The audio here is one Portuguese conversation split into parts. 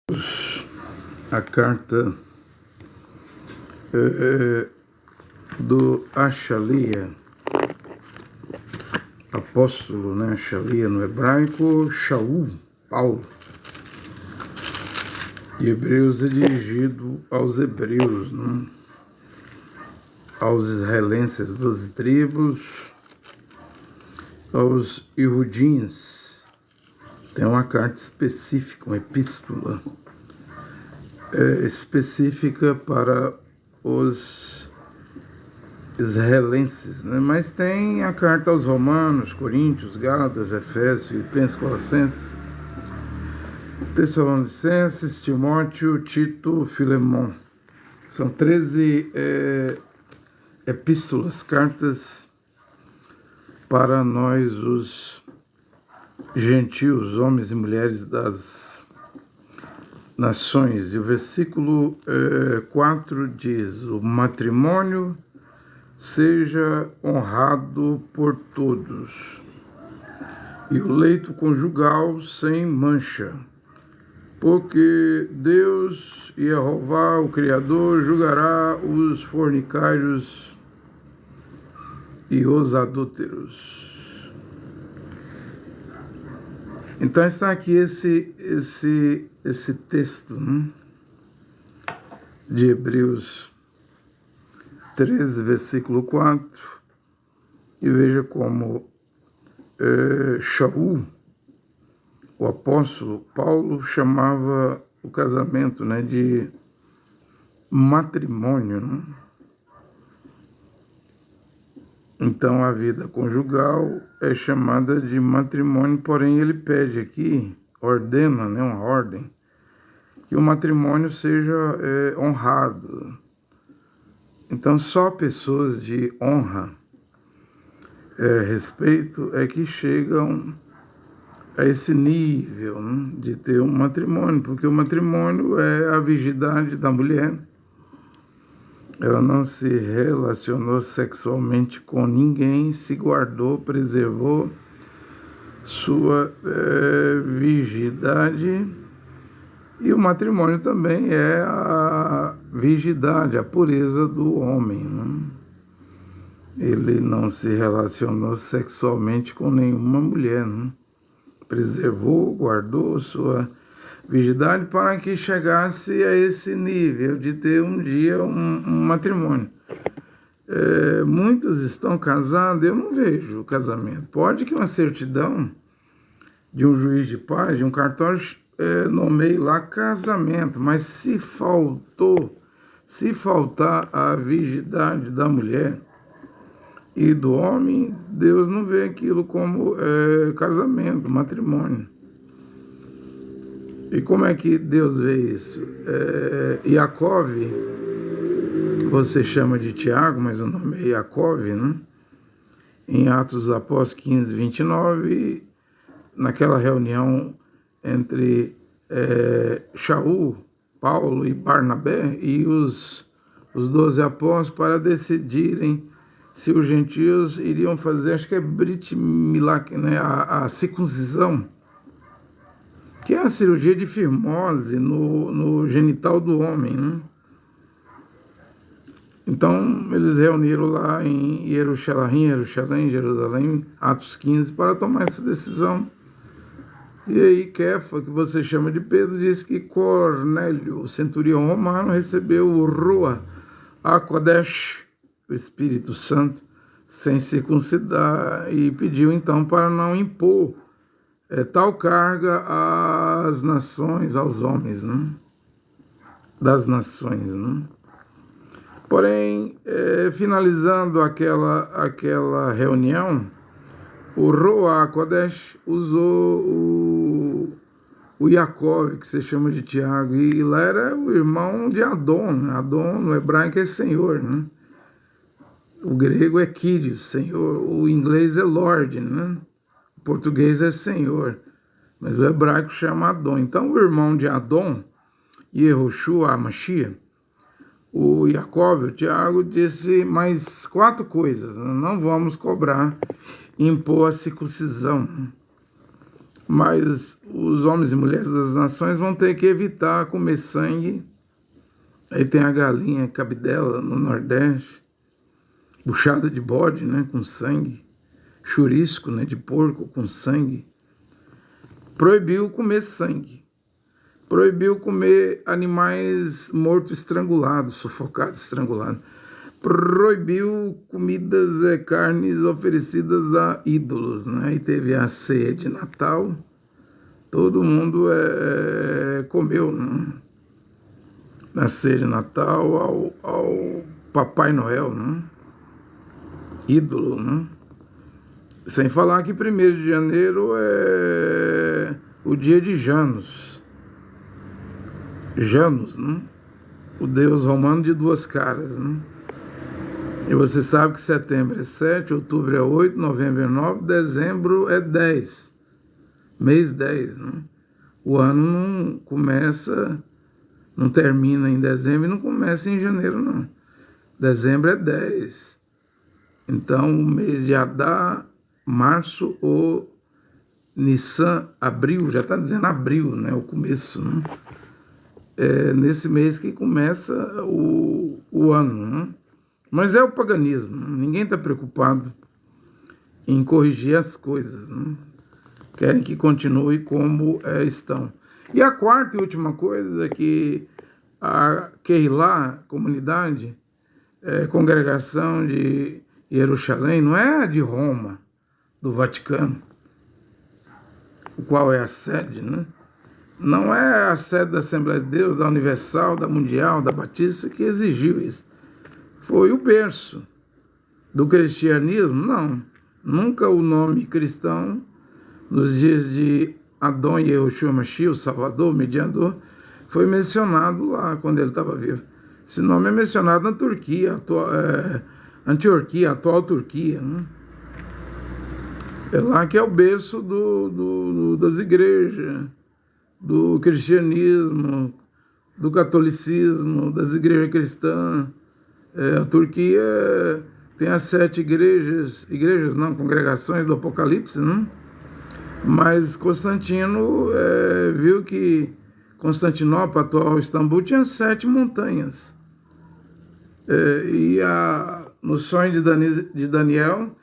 A carta do Achalia, apóstolo, né? Achalia no hebraico, Shaul, Paulo. E Hebreus é dirigido aos hebreus, né? Aos israelenses 12 tribos, aos Yehudins. Tem uma carta específica, uma epístola específica para os israelenses, né? Mas tem a carta aos Romanos, Coríntios, Gálatas, Efésios, Filipenses, Colossenses, Tessalonicenses, Timóteo, Tito, Filemon. São 13 epístolas, cartas para nós, os gentios, homens e mulheres das nações. E o versículo 4 diz: o matrimônio seja honrado por todos, e o leito conjugal sem mancha, porque Deus, Jeová, o Criador, julgará os fornicários e os adúlteros. Então está aqui esse texto, né, de Hebreus 13, versículo 4, e veja como Shaul, o apóstolo Paulo, chamava o casamento, né, de matrimônio, né? Então a vida conjugal é chamada de matrimônio, porém ele pede aqui, ordena, né, uma ordem, que o matrimônio seja honrado. Então só pessoas de honra, respeito, é que chegam a esse nível, né, de ter um matrimônio, porque o matrimônio é a virgindade da mulher. Ela não se relacionou sexualmente com ninguém, se guardou, preservou sua virgindade. E o matrimônio também é a virgindade, a pureza do homem, né? Ele não se relacionou sexualmente com nenhuma mulher, né? Preservou, guardou sua virgindade para que chegasse a esse nível de ter um dia um matrimônio. Muitos estão casados, eu não vejo o casamento. Pode que uma certidão de um juiz de paz, de um cartório, nomeie lá casamento, mas se faltar a virgindade da mulher e do homem, Deus não vê aquilo como casamento, matrimônio. E como é que Deus vê isso? Iacov, que você chama de Tiago, mas o nome é Iacov, né? Em Atos dos Apóstolos 15, 29, naquela reunião entre Shaul, Paulo e Barnabé e os 12 apóstolos para decidirem se os gentios iriam fazer, acho que é Brit Milá, né, a circuncisão, que é a cirurgia de fimose no genital do homem, né? Então, eles reuniram lá em Jerusalém, Atos 15, para tomar essa decisão. E aí, Kefa, que você chama de Pedro, diz que Cornélio, o centurião romano, recebeu o Ruach HaKodesh, o Espírito Santo, sem circuncidar, e pediu então para não impor tal carga às nações, aos homens, né? Das nações, né? Porém, finalizando aquela reunião, o Ruach HaKodesh usou o Iacov, que se chama de Tiago, e lá era o irmão de Adon, né? Adon no hebraico é Senhor, né? O grego é Kyrios, Senhor, o inglês é Lord, né? O português é Senhor, mas o hebraico chama Adon. Então, o irmão de Adon, Yehoshua HaMashiach, o Iacov, o Tiago, disse mais 4 coisas: não vamos cobrar, impor a circuncisão. mas os homens e mulheres das nações vão ter que evitar comer sangue. Aí tem a galinha cabidela no Nordeste, buchada de bode, né, com sangue, churisco, né, de porco com sangue. Proibiu comer sangue. Proibiu comer animais mortos estrangulados, sufocados, estrangulados. Proibiu comidas, carnes oferecidas a ídolos, né? E teve a ceia de Natal, todo mundo comeu, né? Na ceia de Natal ao Papai Noel, né? Ídolo, né? Sem falar que 1º de janeiro é o dia de Janus. Janus, né? O deus romano de 2 caras, né? E você sabe que setembro é 7, outubro é 8, novembro é 9, dezembro é 10. Mês 10, né? O ano não começa, não termina em dezembro e não começa em janeiro, não. Dezembro é 10. Então, o mês de Adar, março ou Nissan, abril, já está dizendo abril, né? O começo, né? É nesse mês que começa o ano, né? Mas é o paganismo, ninguém está preocupado em corrigir as coisas, né? Querem que continue como estão. E a 4ª e última coisa é que a Keilah, comunidade, congregação de Jerusalém, não é a de Roma, do Vaticano, o qual é a sede, né? Não é a sede da Assembleia de Deus, da Universal, da Mundial, da Batista, que exigiu isso. Foi o berço do cristianismo? Não. Nunca o nome cristão, nos dias de Adão e Yahushua Mashiach, o Salvador, o mediador, foi mencionado lá quando ele estava vivo. Esse nome é mencionado na Turquia, Antioquia, atual Turquia, né? É lá que é o berço das igrejas, do cristianismo, do catolicismo, das igrejas cristãs. A Turquia tem as 7 igrejas não, congregações do Apocalipse, né? Mas Constantino viu que Constantinopla, atual Istambul, tinha 7 montanhas. No sonho de Daniel,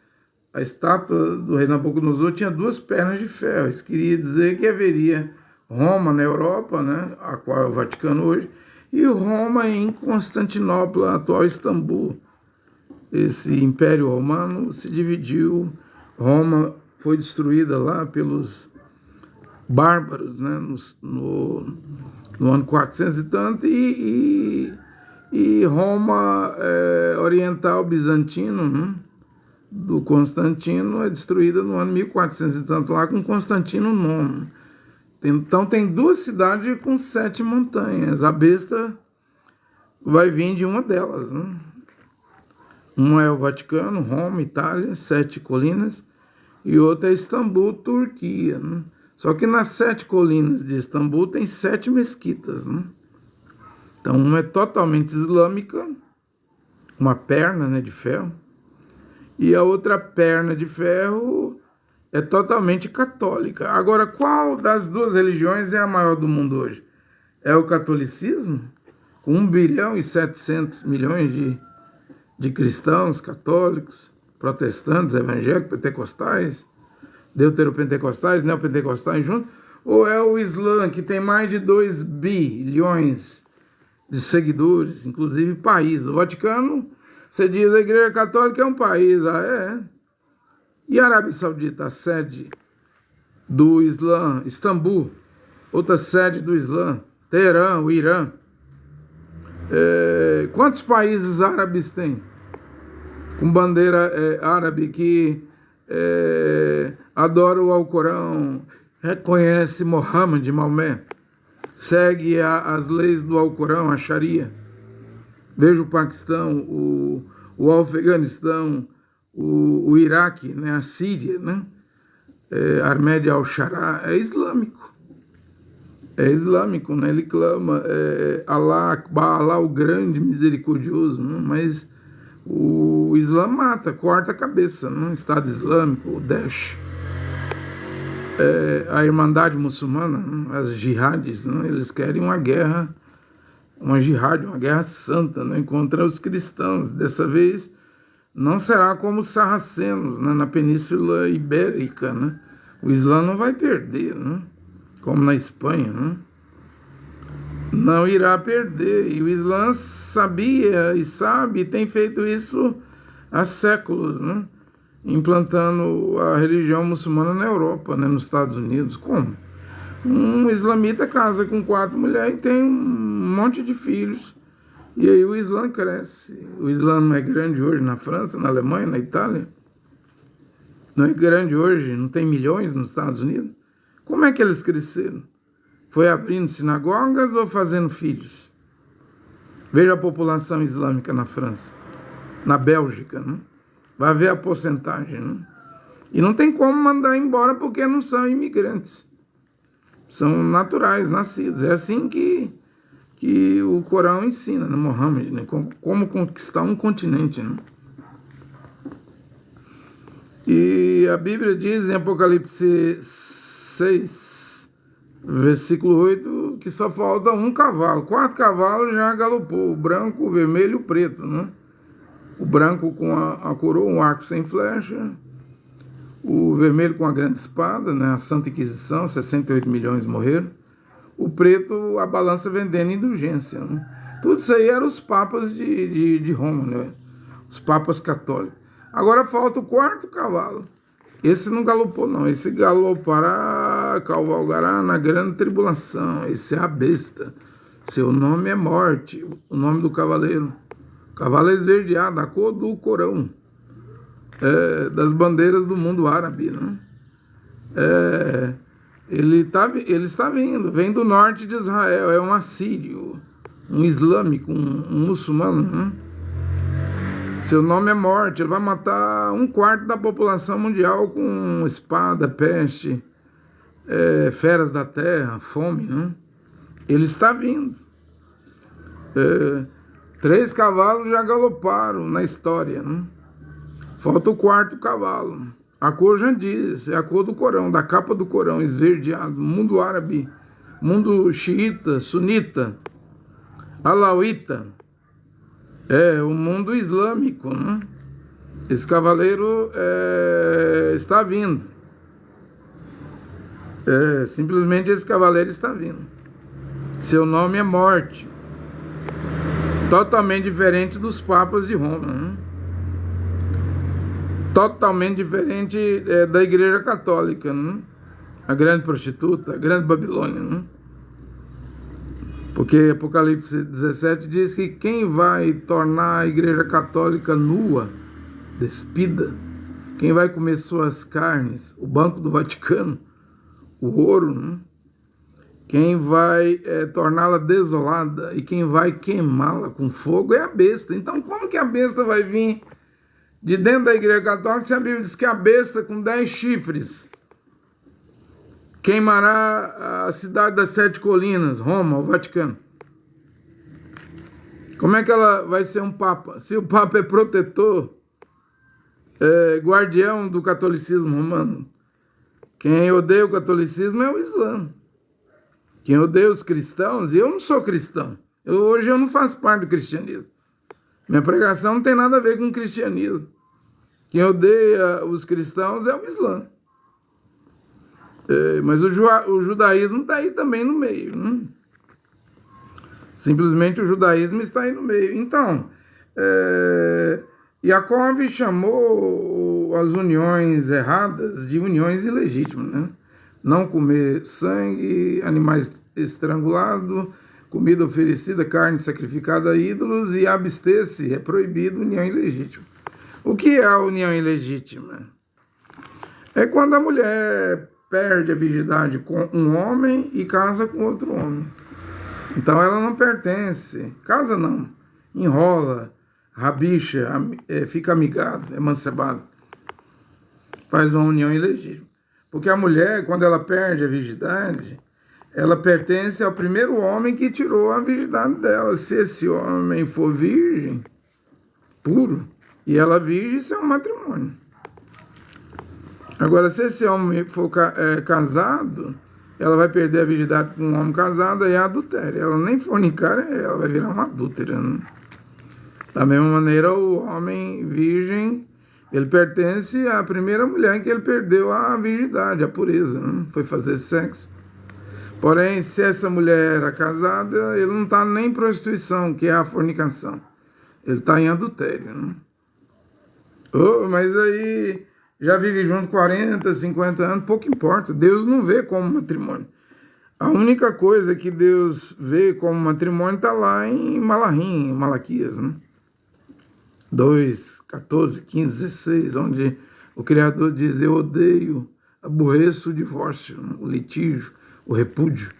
a estátua do rei Nabucodonosor tinha 2 pernas de ferro. Isso queria dizer que haveria Roma na Europa, né, a qual é o Vaticano hoje, e Roma em Constantinopla, atual Istambul. Esse Império Romano se dividiu, Roma foi destruída lá pelos bárbaros, né, no ano 400 e tanto, e Roma oriental bizantino, né, do Constantino, é destruída no ano 1400 e tanto, lá com Constantino IX. Então tem 2 cidades com 7 montanhas. A besta vai vir de uma delas, né? Uma é o Vaticano, Roma, Itália, 7 colinas, e outra é Istambul, Turquia, né? Só que nas 7 colinas de Istambul tem 7 mesquitas, né? Então uma é totalmente islâmica, uma perna, né, de ferro, e a outra perna de ferro é totalmente católica. Agora, qual das 2 religiões é a maior do mundo hoje? É o catolicismo, com 1 bilhão e 700 milhões de cristãos, católicos, protestantes, evangélicos, pentecostais, deuteropentecostais, neopentecostais juntos? Ou é o Islã, que tem mais de 2 bilhões de seguidores, inclusive país? O Vaticano, você diz, a Igreja Católica é um país, E a Arábia Saudita, a sede do Islã, Istambul, outra sede do Islã, Teherã, o Irã. Quantos países árabes tem com bandeira árabe que adora o Alcorão, reconhece Mohammed, Maomé, segue as leis do Alcorão, a Sharia? Veja o Paquistão, o Afeganistão, o Iraque, né, a Síria, né, Ahmed al-Sharaa, é islâmico. É islâmico, né? Ele clama Allah Akbar, Allah o grande, misericordioso, né? Mas o Islã mata, corta a cabeça, né? Estado Islâmico, o Daesh. a Irmandade Muçulmana, né, as jihadis, né, eles querem uma guerra, uma jihad, uma guerra santa, né, contra os cristãos. Dessa vez não será como os sarracenos, né, na Península Ibérica, né? O Islã não vai perder, né, como na Espanha, né? Não irá perder. E o Islã sabia e sabe, e tem feito isso há séculos, né? Implantando a religião muçulmana na Europa, né? Nos Estados Unidos. Como? Um islamita casa com 4 mulheres e tem um monte de filhos. E aí o Islã cresce. O Islã não é grande hoje na França, na Alemanha, na Itália? Não é grande hoje? Não tem milhões nos Estados Unidos? Como é que eles cresceram? Foi abrindo sinagogas ou fazendo filhos? Veja a população islâmica na França, na Bélgica, né? Vai ver a porcentagem, né? E não tem como mandar embora porque não são imigrantes. São naturais, nascidos. É assim que o Corão ensina, né? Mohammed, né? Como conquistar um continente, né? E a Bíblia diz em Apocalipse 6, versículo 8, que só falta um cavalo. 4 cavalos já galopou, o branco, o vermelho e o preto, né? O branco com a coroa, um arco sem flecha. O vermelho com a grande espada, né? A Santa Inquisição, 68 milhões morreram. O preto, a balança vendendo indulgência, né? Tudo isso aí eram os papas de Roma, né? Os papas católicos. Agora falta o 4º cavalo. Esse não galopou, não. Esse galopará, cavalgará na grande tribulação. Esse é a besta. Seu nome é Morte. O nome do cavaleiro. Cavalo esverdeado, a cor do Corão. Das bandeiras do mundo árabe, né? Ele está vindo. Vem do norte de Israel. É um assírio. Um islâmico. Um muçulmano, né? Seu nome é Morte. Ele vai matar 1/4 da população mundial com espada, peste, feras da terra, fome, né? Ele está vindo. 3 cavalos já galoparam na história, né? Falta o 4º cavalo. A cor já diz, é a cor do Corão, da capa do Corão, esverdeado. Mundo árabe, mundo xiita, sunita, alauíta. O mundo islâmico, né? Esse cavaleiro está vindo. Simplesmente esse cavaleiro está vindo. Seu nome é Morte. Totalmente diferente dos papas de Roma, né? Totalmente diferente da Igreja Católica, né? A grande prostituta, a grande Babilônia, né? Porque Apocalipse 17 diz que quem vai tornar a Igreja Católica nua, despida, quem vai comer suas carnes, o Banco do Vaticano, o ouro, né? Quem vai torná-la desolada e quem vai queimá-la com fogo é a besta. Então como que a besta vai vir de dentro da Igreja Católica se a Bíblia diz que a besta com 10 chifres queimará a cidade das 7 colinas, Roma, o Vaticano? Como é que ela vai ser um papa? Se o papa é protetor, guardião do catolicismo romano. Quem odeia o catolicismo é o Islã. Quem odeia os cristãos, e eu não sou cristão. Hoje eu não faço parte do cristianismo. Minha pregação não tem nada a ver com o cristianismo. Quem odeia os cristãos é o Islã. Mas o judaísmo está aí também no meio, né? Simplesmente o judaísmo está aí no meio. Então, Yaakov chamou as uniões erradas de uniões ilegítimas, né? Não comer sangue, animais estrangulados, comida oferecida, carne sacrificada a ídolos, e abster-se, é proibido união ilegítima. O que é a união ilegítima? É quando a mulher perde a virgindade com um homem e casa com outro homem. Então ela não pertence, casa não, enrola, rabicha, fica amigado, emancebado, faz uma união ilegítima. Porque a mulher, quando ela perde a virgindade, ela pertence ao primeiro homem que tirou a virgindade dela. Se esse homem for virgem, puro, e ela virgem, isso é um matrimônio. Agora, se esse homem for casado, ela vai perder a virgindade com um homem casado, aí é adultério. Ela nem fornicar, ela vai virar uma adúltera, né? Da mesma maneira, o homem virgem, ele pertence à primeira mulher que ele perdeu a virgindade, a pureza, né? Foi fazer sexo. Porém, se essa mulher era casada, ele não está nem em prostituição, que é a fornicação. Ele está em adultério, né? Oh, mas aí já vive junto 40, 50 anos, pouco importa. Deus não vê como matrimônio. A única coisa que Deus vê como matrimônio está lá em Malahim, em Malaquias, né? 2, 14, 15, 16, onde o Criador diz: eu odeio, aborreço o divórcio, o litígio, o repúdio.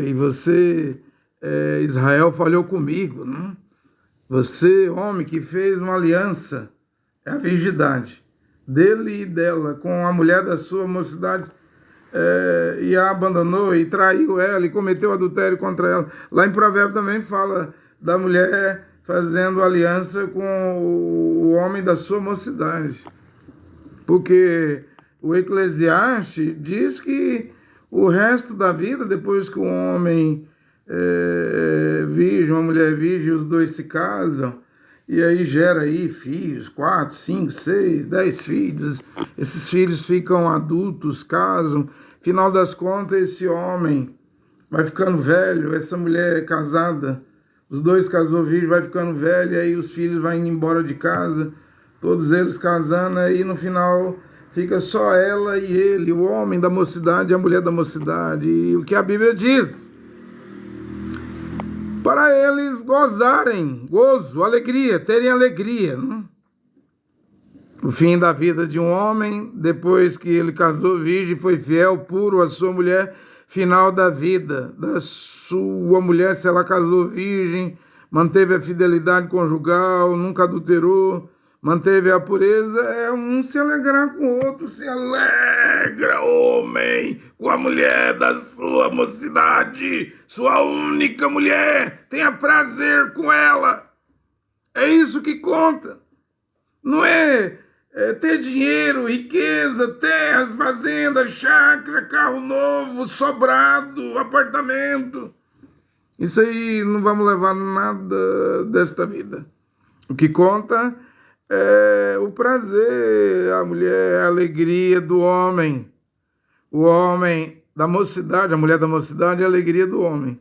E você, Israel, falhou comigo, né? Você, homem, que fez uma aliança, é a virgindade dele e dela, com a mulher da sua mocidade, e a abandonou e traiu ela e cometeu adultério contra ela. Lá em Provérbios também fala da mulher fazendo aliança com o homem da sua mocidade. Porque o Eclesiastes diz que o resto da vida, depois que um homem virgem, uma mulher virgem, os dois se casam, e aí gera aí filhos, 4, 5, 6, 10 filhos. Esses filhos ficam adultos, casam. Final das contas, esse homem vai ficando velho, essa mulher casada, os dois casou virgem, vai ficando velho, e aí os filhos vão indo embora de casa, todos eles casando, aí no final fica só ela e ele, o homem da mocidade e a mulher da mocidade. E o que a Bíblia diz? Para eles gozarem, gozo, alegria, terem alegria, né? O fim da vida de um homem, depois que ele casou virgem, foi fiel, puro à sua mulher, final da vida da sua mulher, se ela casou virgem, manteve a fidelidade conjugal, nunca adulterou, manteve a pureza, é um se alegrar com o outro. Se alegra, homem, com a mulher da sua mocidade, sua única mulher, tenha prazer com ela. É isso que conta. Não é ter dinheiro, riqueza, terras, fazendas, chácara, carro novo, sobrado, apartamento. Isso aí não vamos levar nada desta vida. O que conta é o prazer, a mulher, a alegria do homem. O homem da mocidade, a mulher da mocidade é a alegria do homem,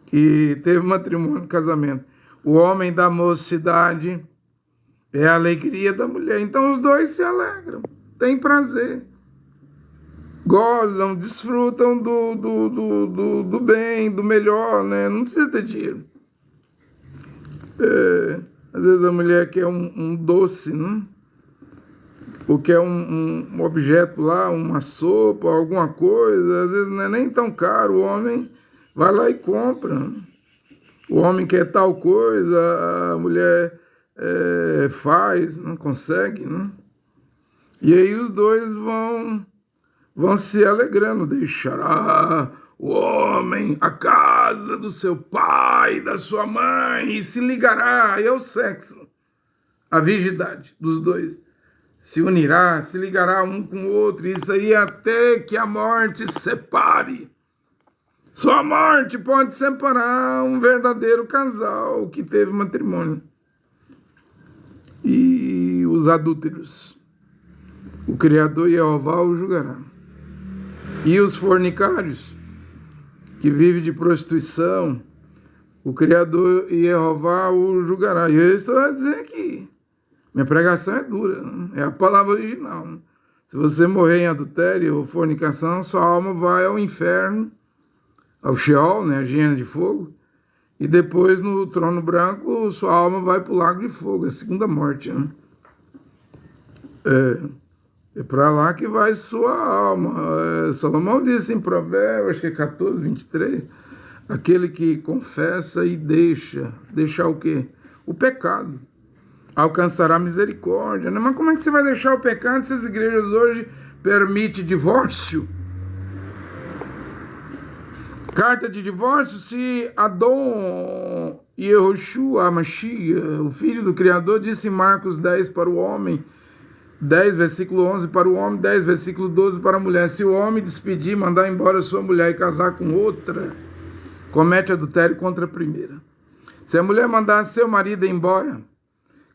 que teve matrimônio, casamento. O homem da mocidade é a alegria da mulher. Então os dois se alegram, têm prazer, gozam, desfrutam do bem, do melhor, né? Não precisa ter dinheiro. Às vezes a mulher quer um doce, né? Ou quer um objeto lá, uma sopa, alguma coisa. Às vezes não é nem tão caro, o homem vai lá e compra. O homem quer tal coisa, a mulher faz, não consegue, né? E aí os dois vão se alegrando. Deixará o homem a casa do seu pai, da sua mãe, e se ligará, e é o sexo, a virgindade dos dois. Se unirá, se ligará um com o outro, isso aí até que a morte separe. Só a morte pode separar um verdadeiro casal que teve matrimônio. E os adúlteros, o Criador Jeová o julgará. E os fornicários, que vivem de prostituição, o Criador Jeová o julgará. E eu estou a dizer aqui, minha pregação é dura, né? É a palavra original, né? Se você morrer em adultério ou fornicação, sua alma vai ao inferno, ao Sheol, né, a hiena de fogo, e depois no trono branco sua alma vai para o lago de fogo, a segunda morte, né? É para lá que vai sua alma. Salomão disse em Provérbios, acho que é 14, 23, aquele que confessa e deixar o quê? O pecado, alcançará misericórdia, né? Mas como é que você vai deixar o pecado se as igrejas hoje permitem divórcio? Carta de divórcio, se Adão Yehoshua Mashiach, o filho do Criador, disse em Marcos 10 para o homem 10, versículo 11 para o homem, 10, versículo 12 para a mulher. Se o homem despedir, mandar embora sua mulher e casar com outra, comete adultério contra a primeira. Se a mulher mandar seu marido embora,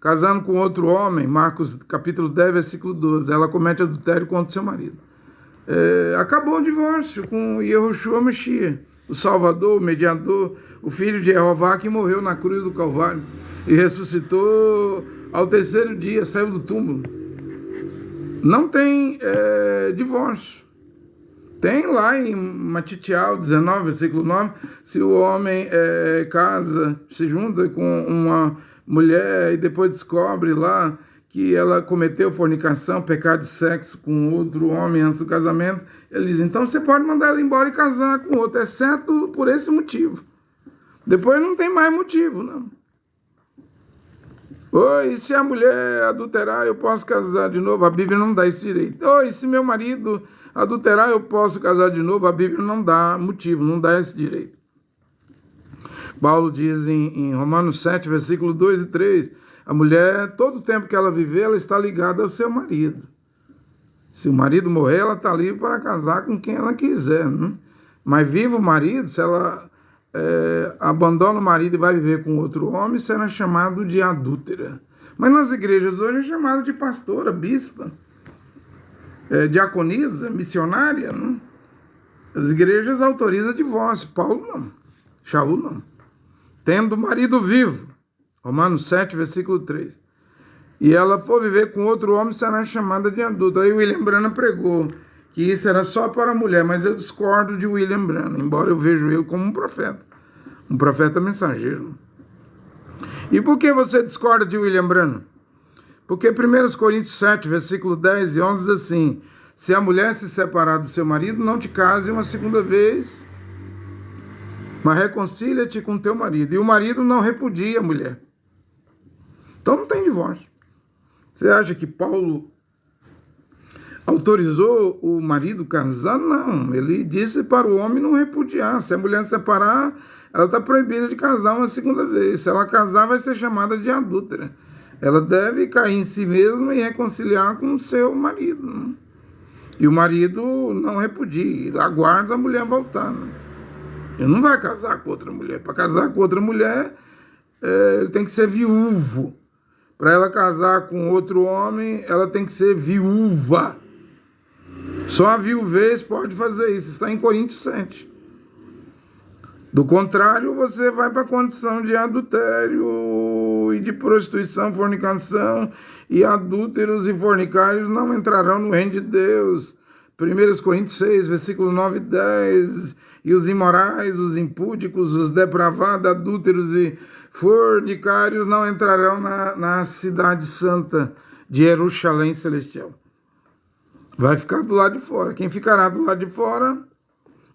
casando com outro homem, Marcos capítulo 10, versículo 12, ela comete adultério contra seu marido. Acabou o divórcio com Yahushua Mashiach, o Salvador, o mediador, o filho de Jeová, que morreu na cruz do Calvário e ressuscitou ao terceiro dia, saiu do túmulo. Não tem divórcio. Tem lá em Matitial 19, versículo 9, se o homem casa, se junta com uma mulher e depois descobre lá que ela cometeu fornicação, pecado de sexo com outro homem antes do casamento, ele diz, então você pode mandar ela embora e casar com outro, exceto por esse motivo. Depois não tem mais motivo, não. Oi, se a mulher adulterar, eu posso casar de novo? A Bíblia não dá esse direito. Oi, se meu marido adulterar, eu posso casar de novo? A Bíblia não dá motivo, não dá esse direito. Paulo diz em Romanos 7, versículo 2 e 3, a mulher, todo o tempo que ela viver, ela está ligada ao seu marido. Se o marido morrer, ela está livre para casar com quem ela quiser, né? Mas vivo o marido, se ela abandona o marido e vai viver com outro homem, será chamado de adúltera. Mas nas igrejas hoje é chamado de pastora, bispa, diaconisa, missionária, né? As igrejas autorizam divórcio. Paulo não, Shaul não. Tendo o marido vivo, Romanos 7, versículo 3, e ela for viver com outro homem, será chamada de adúltera. Aí William Branham pregou que isso era só para a mulher, mas eu discordo de William Branham, embora eu veja ele como um profeta mensageiro. E por que você discorda de William Branham? Porque 1 Coríntios 7, versículo 10 e 11 diz assim, se a mulher se separar do seu marido, não te case uma segunda vez, mas reconcilia-te com teu marido. E o marido não repudia a mulher. Então não tem divórcio. Você acha que Paulo autorizou o marido casar? Não. Ele disse para o homem não repudiar. Se a mulher separar, ela está proibida de casar uma segunda vez. Se ela casar, vai ser chamada de adúltera. Ela deve cair em si mesma e reconciliar com o seu marido, né? E o marido não repudia, aguarda a mulher voltar, né? Ele não vai casar com outra mulher. Para casar com outra mulher, ele tem que ser viúvo. Para ela casar com outro homem, ela tem que ser viúva. Só a viuvez pode fazer isso. Está em Coríntios 7. Do contrário, você vai para a condição de adultério e de prostituição, fornicação, e adúlteros e fornicários não entrarão no reino de Deus. 1 Coríntios 6, versículo 9 e 10. E os imorais, os impúdicos, os depravados, adúlteros e fornicários não entrarão na cidade santa de Jerusalém celestial. Vai ficar do lado de fora. Quem ficará do lado de fora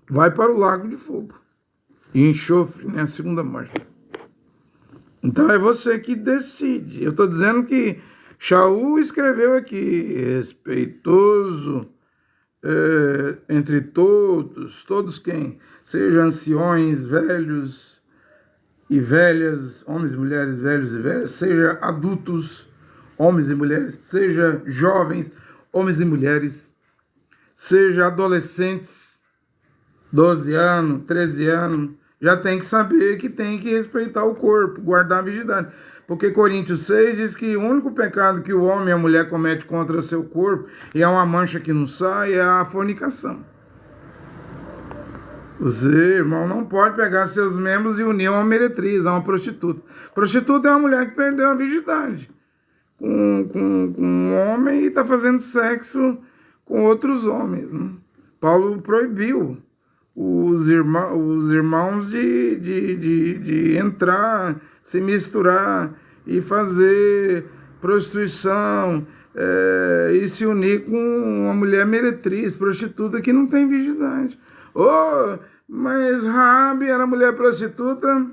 vai para o lago de fogo e enxofre, né? A segunda morte. Então é você que decide. Eu estou dizendo que Shaul escreveu aqui, respeitoso entre todos quem? Sejam anciões, velhos e velhas, homens e mulheres, velhos e velhas, seja adultos, homens e mulheres, seja jovens, homens e mulheres, seja adolescentes, 12 anos, 13 anos, já tem que saber que tem que respeitar o corpo, guardar a virgindade. Porque Coríntios 6 diz que o único pecado que o homem e a mulher cometem contra o seu corpo, e é uma mancha que não sai, é a fornicação. Você, irmão, não pode pegar seus membros e unir a uma meretriz, a uma prostituta. Prostituta é uma mulher que perdeu a virgindade com um homem e está fazendo sexo com outros homens, né? Paulo proibiu os irmãos de entrar, se misturar e fazer prostituição e se unir com uma mulher meretriz, prostituta que não tem virgindade. Mas Raabe era mulher prostituta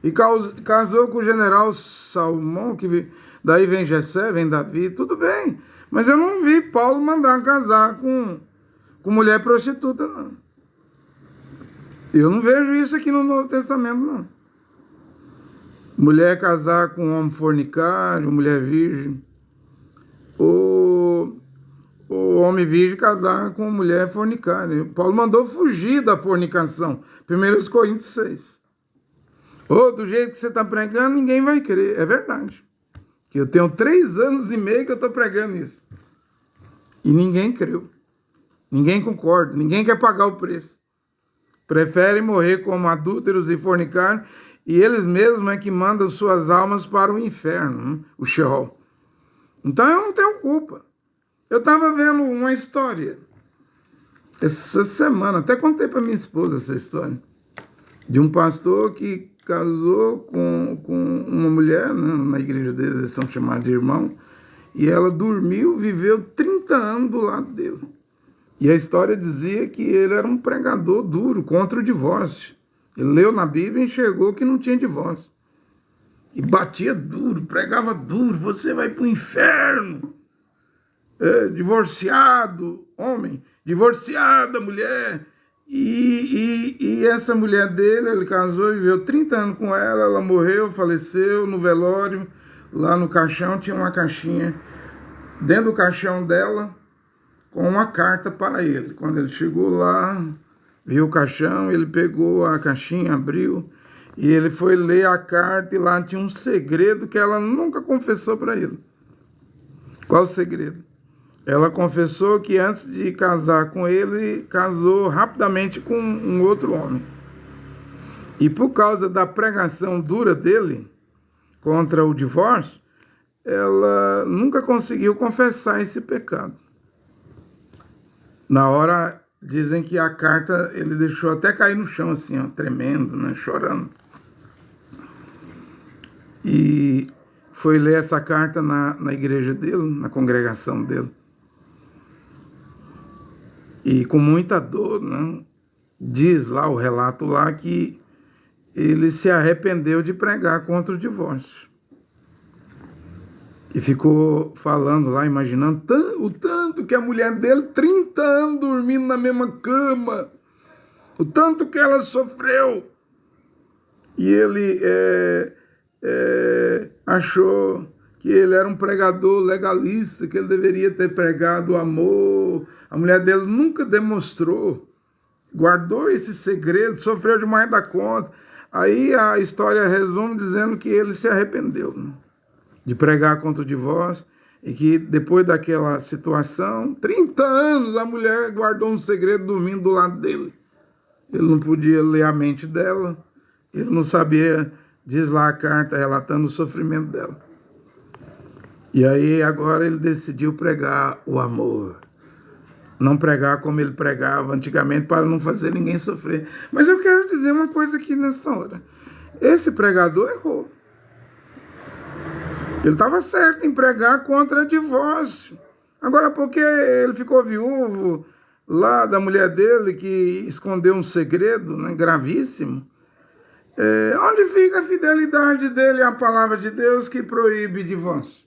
e casou com o general Salmão, que daí vem Jessé, vem Davi, tudo bem. Mas eu não vi Paulo mandar casar com mulher prostituta, não. Eu não vejo isso aqui no Novo Testamento, não. Mulher casar com homem fornicário, mulher virgem. o, o homem virgem casar com mulher fornicária. Paulo mandou fugir da fornicação. 1 Coríntios 6. Do jeito que você está pregando, ninguém vai crer. É verdade. Que eu tenho 3 anos e meio que eu estou pregando isso. E ninguém creu. Ninguém concorda. Ninguém quer pagar o preço. Preferem morrer como adúlteros e fornicários. E eles mesmos é que mandam suas almas para o inferno, o Sheol. Então eu não tenho culpa. Eu estava vendo uma história essa semana, até contei para minha esposa essa história, de um pastor que casou com uma mulher, né, na igreja deles, eles são chamados de irmão, e ela dormiu, viveu 30 anos do lado dele. E a história dizia que ele era um pregador duro contra o divórcio. Ele leu na Bíblia e enxergou que não tinha divórcio. E batia duro, pregava duro, você vai para o inferno. Divorciado, homem, divorciada, mulher. E essa mulher dele, ele casou e viveu 30 anos com ela, ela morreu, faleceu no velório, lá no caixão tinha uma caixinha, dentro do caixão dela, com uma carta para ele. Quando ele chegou lá, viu o caixão, ele pegou a caixinha, abriu, e ele foi ler a carta e lá tinha um segredo que ela nunca confessou para ele. Qual o segredo? Ela confessou que antes de casar com ele, casou rapidamente com um outro homem. E por causa da pregação dura dele contra o divórcio, ela nunca conseguiu confessar esse pecado. Na hora, dizem que a carta ele deixou até cair no chão assim, ó, tremendo, né, chorando. E foi ler essa carta na igreja dele, na congregação dele. E com muita dor, né, diz lá o relato lá que ele se arrependeu de pregar contra o divórcio. E ficou falando lá, imaginando o tanto que a mulher dele, 30 anos dormindo na mesma cama, o tanto que ela sofreu. E ele achou que ele era um pregador legalista, que ele deveria ter pregado o amor. A mulher dele nunca demonstrou, guardou esse segredo, sofreu demais da conta. Aí a história resume dizendo que ele se arrependeu, né, de pregar contra o divórcio, e que depois daquela situação, 30 anos, a mulher guardou um segredo dormindo do lado dele. Ele não podia ler a mente dela, ele não sabia, diz lá a carta relatando o sofrimento dela. E aí agora ele decidiu pregar o amor. Não pregar como ele pregava antigamente para não fazer ninguém sofrer. Mas eu quero dizer uma coisa aqui nessa hora. Esse pregador errou. Ele estava certo em pregar contra divórcio. Agora, porque ele ficou viúvo lá da mulher dele, que escondeu um segredo, né, gravíssimo, onde fica a fidelidade dele à palavra de Deus que proíbe divórcio?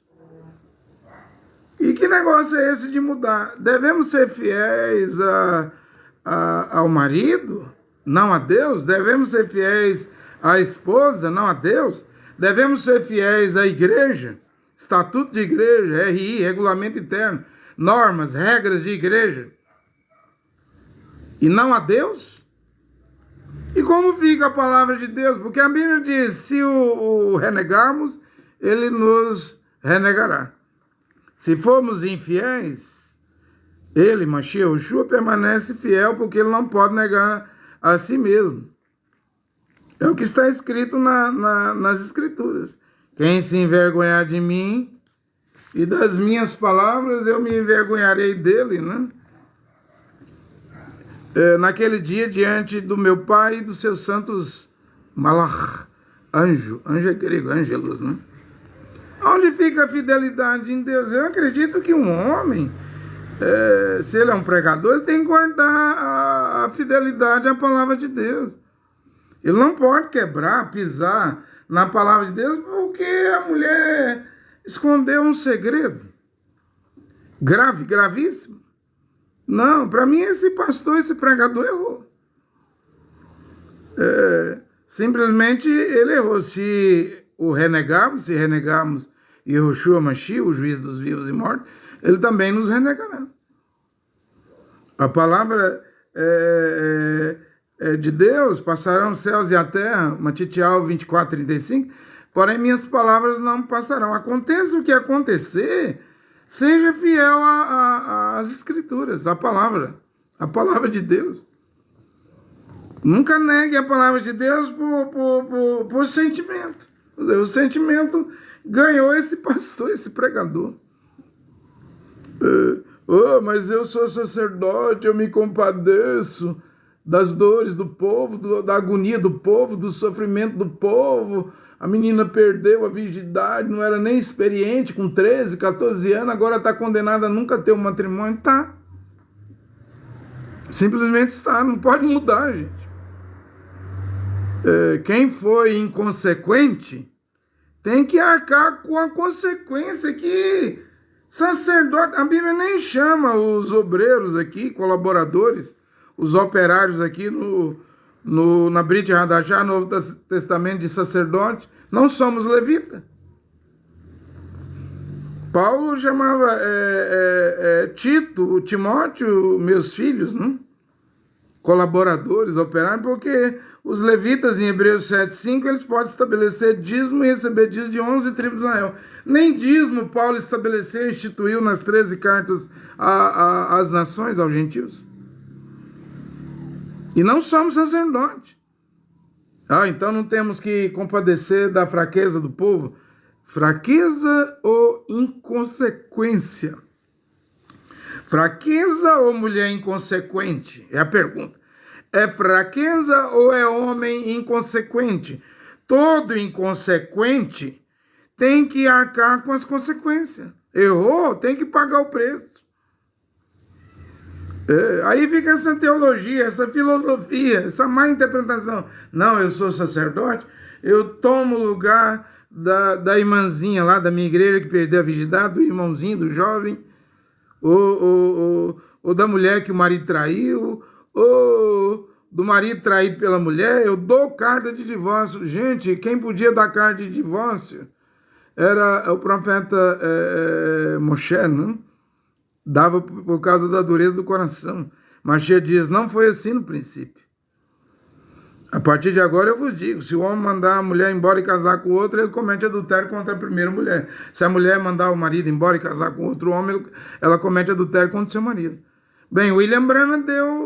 E que negócio é esse de mudar? Devemos ser fiéis ao marido, não a Deus? Devemos ser fiéis à esposa, não a Deus? Devemos ser fiéis à igreja, estatuto de igreja, RI, regulamento interno, normas, regras de igreja, e não a Deus? E como fica a palavra de Deus? Porque a Bíblia diz, se o renegarmos, ele nos renegará. Se formos infiéis, ele, Mashiach, Yeshua, permanece fiel, porque ele não pode negar a si mesmo. É o que está escrito nas Escrituras. Quem se envergonhar de mim e das minhas palavras, eu me envergonharei dele, né? Naquele dia, diante do meu Pai e dos seus santos malach, anjo é grego, ângelos, né? Onde fica a fidelidade em Deus? Eu acredito que um homem, se ele é um pregador, ele tem que guardar a fidelidade à palavra de Deus. Ele não pode quebrar, pisar na palavra de Deus, porque a mulher escondeu um segredo gravíssimo. Não, para mim esse pastor, esse pregador errou. Simplesmente ele errou. Se renegarmos Yehoshua Mashiach, o juiz dos vivos e mortos, ele também nos renegará. A palavra de Deus, passarão os céus e a terra, Matitial 24:35, porém minhas palavras não passarão. Aconteça o que acontecer, seja fiel às Escrituras, à palavra de Deus. Nunca negue a palavra de Deus por sentimento. O sentimento ganhou esse pastor, esse pregador. Mas eu sou sacerdote, eu me compadeço das dores do povo, da agonia do povo, do sofrimento do povo. A menina perdeu a virgindade, não era nem experiente, com 13, 14 anos, agora está condenada a nunca ter um matrimônio. Tá. Simplesmente está, não pode mudar, gente. Quem foi inconsequente tem que arcar com a consequência que sacerdote, a Bíblia nem chama os obreiros aqui, colaboradores, os operários aqui na Brit Hadashah, Novo Testamento, de sacerdote, não somos levitas. Paulo chamava Tito, Timóteo, meus filhos, não? Colaboradores, operários, porque os levitas em Hebreus 7:5, eles podem estabelecer dízimo e receber dízimo de 11 tribos de Israel. Nem dízimo Paulo estabeleceu e instituiu nas 13 cartas às nações, aos gentios. E não somos sacerdotes. Então não temos que compadecer da fraqueza do povo. Fraqueza ou inconsequência? Fraqueza ou mulher inconsequente? É a pergunta. É fraqueza ou é homem inconsequente? Todo inconsequente tem que arcar com as consequências. Errou, tem que pagar o preço. Aí fica essa teologia, essa filosofia, essa má interpretação. Não, eu sou sacerdote, eu tomo o lugar da irmãzinha lá da minha igreja que perdeu a virgindade, do irmãozinho, do jovem, ou da mulher que o marido traiu, ou do marido traído pela mulher. Eu dou carta de divórcio. Gente, quem podia dar carta de divórcio era o profeta Moshe, não? Dava por causa da dureza do coração. Mashiach diz, não foi assim no princípio. A partir de agora eu vos digo, se o homem mandar a mulher embora e casar com outra, ele comete adultério contra a primeira mulher. Se a mulher mandar o marido embora e casar com outro homem, ela comete adultério contra o seu marido. Bem, William Branham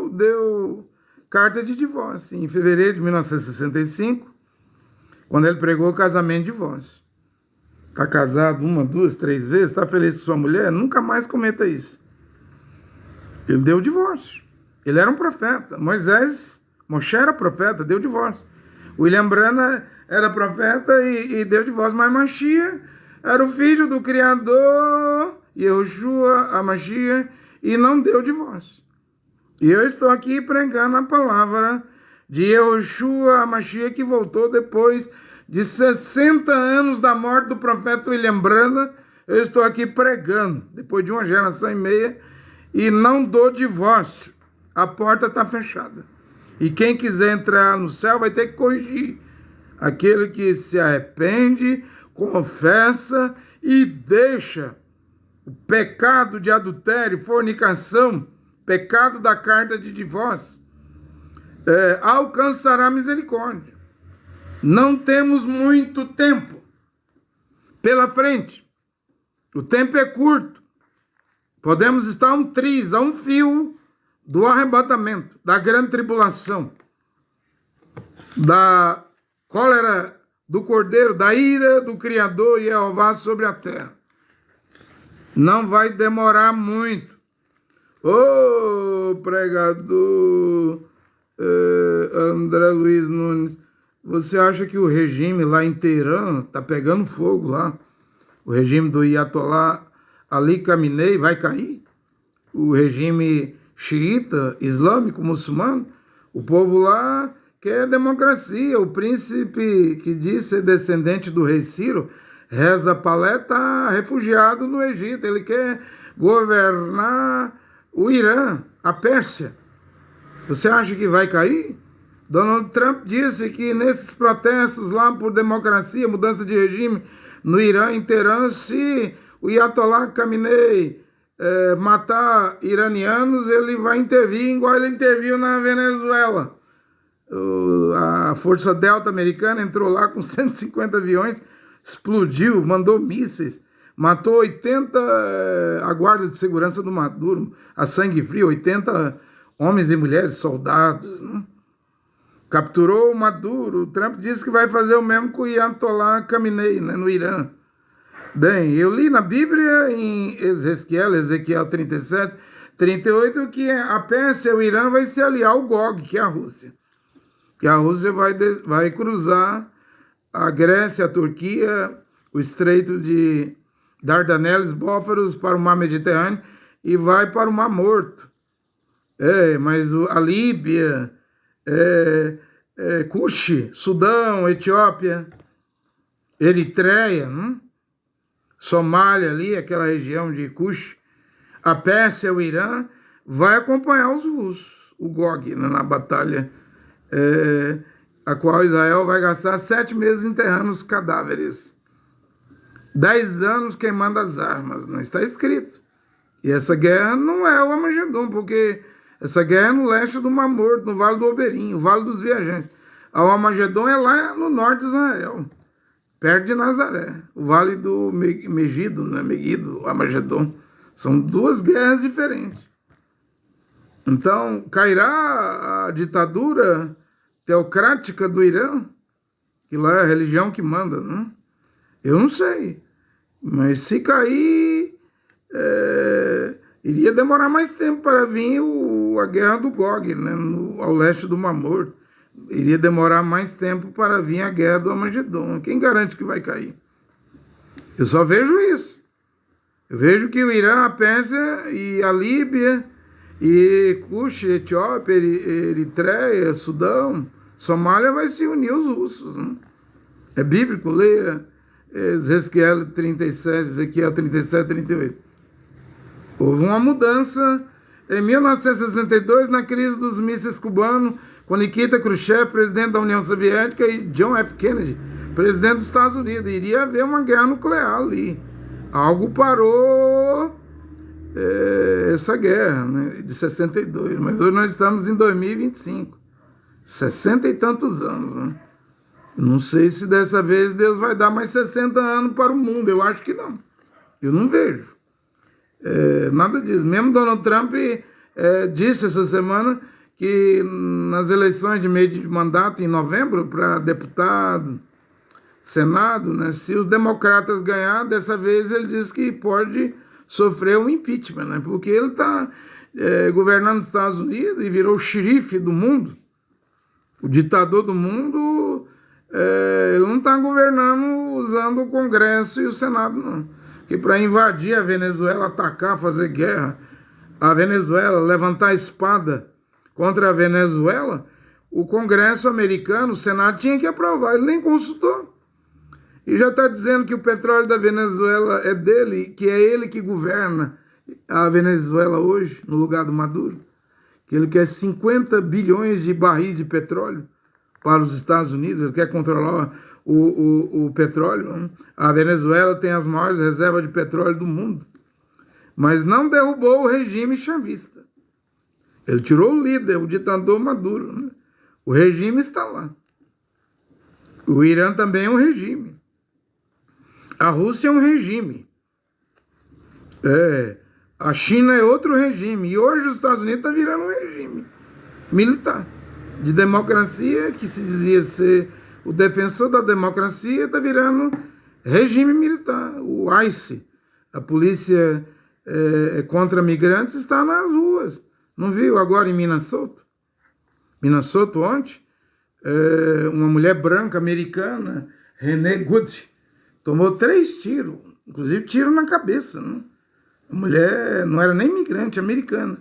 deu carta de divórcio em fevereiro de 1965, quando ele pregou o casamento e divórcio. Está casado 1, 2, 3 vezes, está feliz com sua mulher, nunca mais cometa isso. Ele deu o divórcio. Ele era um profeta. Moshe era profeta, deu divórcio. William Branham era profeta e deu divórcio. Mas Mashiach era o filho do Criador, Yehoshua, a Mashiach, e não deu divórcio. E eu estou aqui pregando a palavra de Yehoshua, a Mashiach, que voltou depois de 60 anos da morte do profeta William Branham. Eu estou aqui pregando, depois de 1 geração e meia, e não dou divórcio. A porta está fechada. E quem quiser entrar no céu vai ter que corrigir. Aquele que se arrepende, confessa e deixa o pecado de adultério, fornicação, pecado da carta de divórcio, alcançará misericórdia. Não temos muito tempo pela frente. O tempo é curto. Podemos estar a um fio do arrebatamento, da grande tribulação, da cólera do Cordeiro, da ira do Criador Jeová sobre a terra. Não vai demorar muito. Pregador André Luiz Nunes, você acha que o regime lá em Teherã está pegando fogo lá? O regime do Ayatollah Ali Khamenei vai cair? O regime xiita, islâmico, muçulmano? O povo lá quer democracia. O príncipe que diz ser descendente do rei Ciro, Reza Palé, está refugiado no Egito. Ele quer governar o Irã, a Pérsia. Você acha que vai cair? Donald Trump disse que nesses protestos lá por democracia, mudança de regime no Irã, em Teherã, se o Ayatollah Khamenei matar iranianos, ele vai intervir igual ele interviu na Venezuela. A Força Delta americana entrou lá com 150 aviões, explodiu, mandou mísseis, matou 80 a guarda de segurança do Maduro, a sangue frio, 80 homens e mulheres, soldados, né? Capturou o Maduro. O Trump disse que vai fazer o mesmo com o Ayatollah Khamenei, né, no Irã. Bem, eu li na Bíblia, em Ezequiel 37, 38, que a Pérsia e o Irã vai se aliar ao Gog, que é a Rússia. Que a Rússia vai cruzar a Grécia, a Turquia, o Estreito de Dardaneles, Bósforos, para o Mar Mediterrâneo e vai para o Mar Morto. Mas a Líbia, Cuxi, Sudão, Etiópia, Eritreia, Somália ali, aquela região de Cuxi, a Pérsia, o Irã, vai acompanhar os russos, o Gog, né, na batalha, a qual Israel vai gastar 7 meses enterrando os cadáveres, 10 anos queimando as armas, não está escrito. E essa guerra não é o Armagedon, porque essa guerra é no leste do Mar Morto, no Vale do Oberim, o Vale dos Viajantes. O Armagedon é lá no norte de Israel, perto de Nazaré, o Vale do Megido, né? Megido, Armagedon. São duas guerras diferentes. Então, cairá a ditadura teocrática do Irã, que lá é a religião que manda, né? Eu não sei, mas se cair, iria demorar mais tempo para vir a guerra do Gog, né, ao leste do Mar Morto. Iria demorar mais tempo para vir a guerra do Armagedon. Quem garante que vai cair? Eu só vejo isso. Eu vejo que o Irã, a Pérsia e a Líbia, e Cuxi, Etiópia, Eritreia, Sudão, Somália vai se unir aos russos, né? É bíblico, leia Ezequiel 37, 38. Houve uma mudança em 1962, na crise dos mísseis cubanos, com Nikita Khrushchev, presidente da União Soviética, e John F. Kennedy, presidente dos Estados Unidos. Iria haver uma guerra nuclear ali. Algo parou essa guerra, né, de 62. Mas hoje nós estamos em 2025. 60 e tantos anos, né? Não sei se dessa vez Deus vai dar mais 60 anos para o mundo. Eu acho que não. Eu não vejo. Nada disso. Mesmo Donald Trump disse essa semana que nas eleições de meio de mandato, em novembro, para deputado, Senado, né, se os democratas ganhar, dessa vez ele diz que pode sofrer um impeachment, né, porque ele está governando os Estados Unidos e virou o xerife do mundo, o ditador do mundo. Ele não está governando usando o Congresso e o Senado, não. Que para invadir a Venezuela, atacar, fazer guerra, a Venezuela, levantar a espada contra a Venezuela, o Congresso americano, o Senado, tinha que aprovar. Ele nem consultou. E já está dizendo que o petróleo da Venezuela é dele, que é ele que governa a Venezuela hoje, no lugar do Maduro. Que ele quer 50 bilhões de barris de petróleo para os Estados Unidos, ele quer controlar o petróleo. A Venezuela tem as maiores reservas de petróleo do mundo, mas não derrubou o regime chavista. Ele tirou o líder, o ditador Maduro, né? O regime está lá. O Irã também é um regime. A Rússia é um regime. A China é outro regime. E hoje os Estados Unidos estão virando um regime militar. De democracia, que se dizia ser o defensor da democracia, está virando regime militar. O ICE, a polícia contra migrantes, está nas ruas. Não viu agora em Minnesota? Minnesota ontem, uma mulher branca americana, Renee Good, tomou 3 tiros, inclusive tiro na cabeça, né? A mulher não era nem migrante, americana.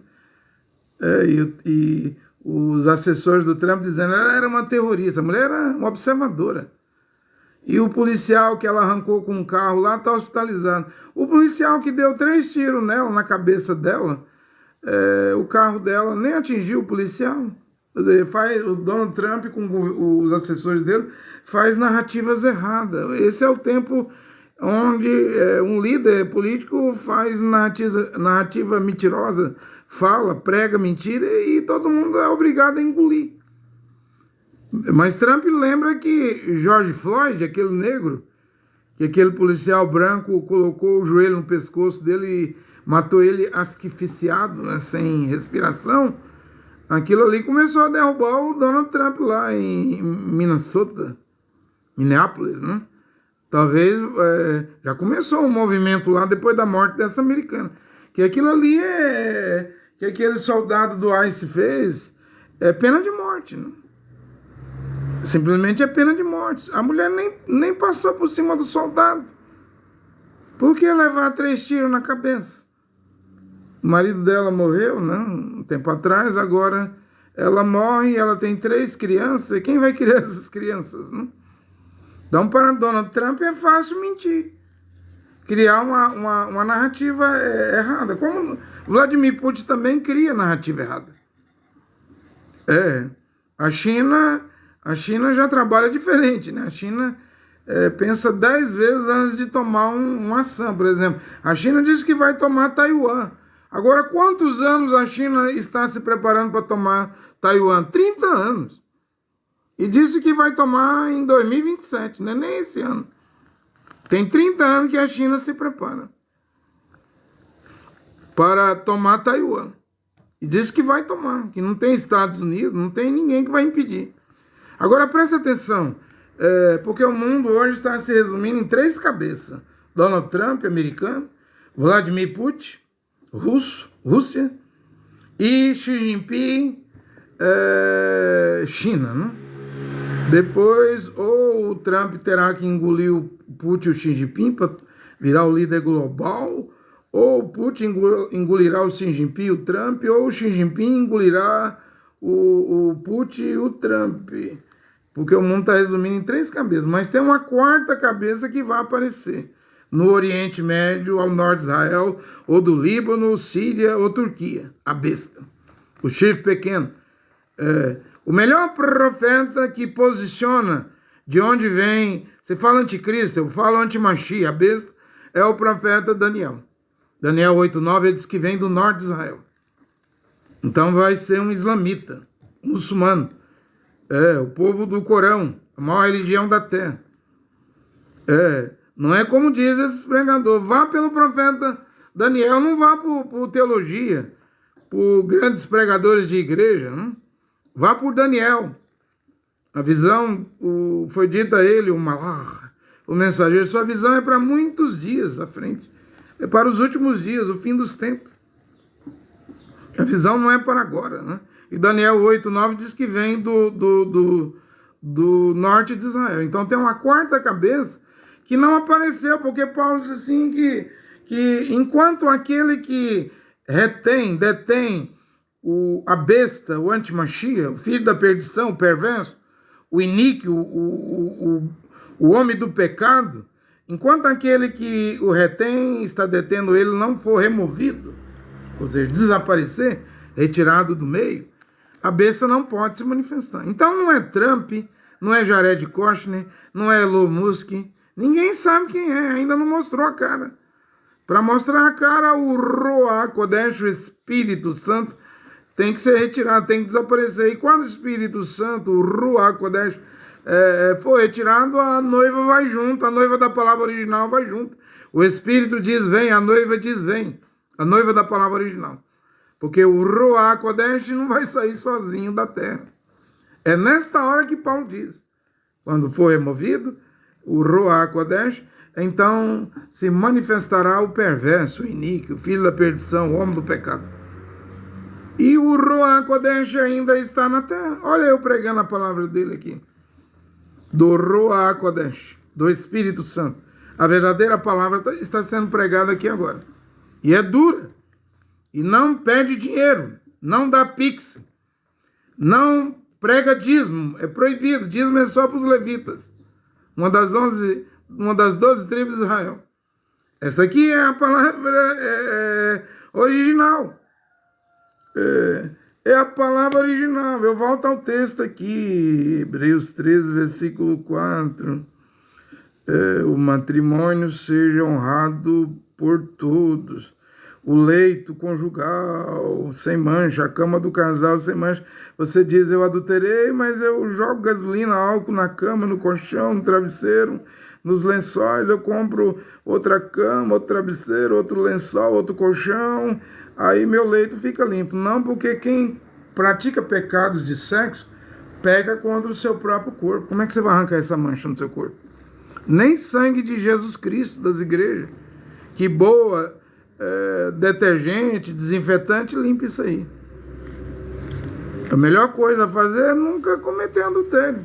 E os assessores do Trump dizendo que ela era uma terrorista, a mulher era uma observadora. E o policial que ela arrancou com um carro lá está hospitalizado. O policial que deu 3 tiros nela, na cabeça dela, o carro dela nem atingiu o policial. Quer dizer, o Donald Trump com os assessores dele faz narrativas erradas. Esse é o tempo onde um líder político faz narrativa mentirosa, fala, prega mentira e todo mundo é obrigado a engolir. Mas Trump lembra que George Floyd, aquele negro, que aquele policial branco colocou o joelho no pescoço dele e matou ele asfixiado, né, sem respiração. Aquilo ali começou a derrubar o Donald Trump lá em Minneapolis, né? Talvez já começou um movimento lá depois da morte dessa americana. Que aquilo ali que aquele soldado do ICE fez é pena de morte, né? Simplesmente é pena de morte. A mulher nem passou por cima do soldado. Por que levar 3 tiros na cabeça? O marido dela morreu, né, um tempo atrás, agora ela morre, ela tem 3 crianças, e quem vai criar essas crianças, né? Então, para Donald Trump é fácil mentir, criar uma narrativa errada, como Vladimir Putin também cria narrativa errada. A China já trabalha diferente, né? A China pensa 10 vezes antes de tomar uma ação, por exemplo. A China diz que vai tomar Taiwan. Agora, quantos anos a China está se preparando para tomar Taiwan? 30 anos. E disse que vai tomar em 2027, não é nem esse ano. Tem 30 anos que a China se prepara para tomar Taiwan. E disse que vai tomar, que não tem Estados Unidos, não tem ninguém que vai impedir. Agora, presta atenção, porque o mundo hoje está se resumindo em 3 cabeças. Donald Trump, americano, Vladimir Putin, Rússia, e Xi Jinping, China, né? Depois, ou o Trump terá que engolir o Putin e o Xi Jinping para virar o líder global, ou o Putin engolirá o Xi Jinping e o Trump, ou o Xi Jinping engolirá o Putin e o Trump. Porque o mundo está resumindo em 3 cabeças, mas tem uma 4ª cabeça que vai aparecer no Oriente Médio, ao norte de Israel, ou do Líbano, Síria ou Turquia, a besta, o chifre pequeno. O melhor profeta que posiciona de onde vem, você fala anticristo, eu falo antimachia, a besta, é o profeta Daniel. Daniel 8:9, ele diz que vem do norte de Israel. Então vai ser um islamita, um muçulmano. O povo do Corão, a maior religião da terra. Não é como diz esse pregador, vá pelo profeta Daniel, não vá por teologia, por grandes pregadores de igreja, não? Vá por Daniel. A visão foi dita a ele, o mensageiro, sua visão é para muitos dias à frente, é para os últimos dias, o fim dos tempos. A visão não é para agora, né? E Daniel 8:9 diz que vem do norte de Israel. Então tem uma 4ª cabeça que não apareceu, porque Paulo diz assim que enquanto aquele que detém a besta, o antimachia, o filho da perdição, o perverso, o iníquo, o homem do pecado, enquanto aquele que o retém, está detendo ele, não for removido, ou seja, desaparecer, retirado do meio, a besta não pode se manifestar. Então não é Trump, não é Jared Kushner, não é Elon Musk, ninguém sabe quem é, ainda não mostrou a cara. Para mostrar a cara, o Ruach Kodesh, o Espírito Santo, tem que ser retirado, tem que desaparecer. E quando o Espírito Santo, o Ruach Kodesh, for retirado, a noiva vai junto, a noiva da palavra original vai junto. O Espírito diz vem, a noiva diz vem, a noiva da palavra original. Porque o Ruach Kodesh não vai sair sozinho da terra. É nesta hora que Paulo diz, quando for removido, o Ruach Kodesh, então se manifestará o perverso, o iníquo, o filho da perdição, o homem do pecado. E o Ruach Kodesh ainda está na terra. Olha eu pregando a palavra dele aqui. Do Ruach Kodesh, do Espírito Santo. A verdadeira palavra está sendo pregada aqui agora. E é dura. E não pede dinheiro. Não dá pix. Não prega dízimo. É proibido. Dízimo é só para os levitas. Uma das 12 tribos de Israel. Essa aqui é a palavra original. É a palavra original. Eu volto ao texto aqui, Hebreus 13, versículo 4. O matrimônio seja honrado por todos. O leito conjugal sem mancha, a cama do casal sem mancha. Você diz, eu adulterei, mas eu jogo gasolina, álcool na cama, no colchão, no travesseiro, nos lençóis. Eu compro outra cama, outro travesseiro, outro lençol, outro colchão. Aí meu leito fica limpo. Não, porque quem pratica pecados de sexo peca contra o seu próprio corpo. Como é que você vai arrancar essa mancha no seu corpo? Nem sangue de Jesus Cristo das igrejas, que boa, detergente, desinfetante, limpa isso aí. A melhor coisa a fazer é nunca cometer adultério,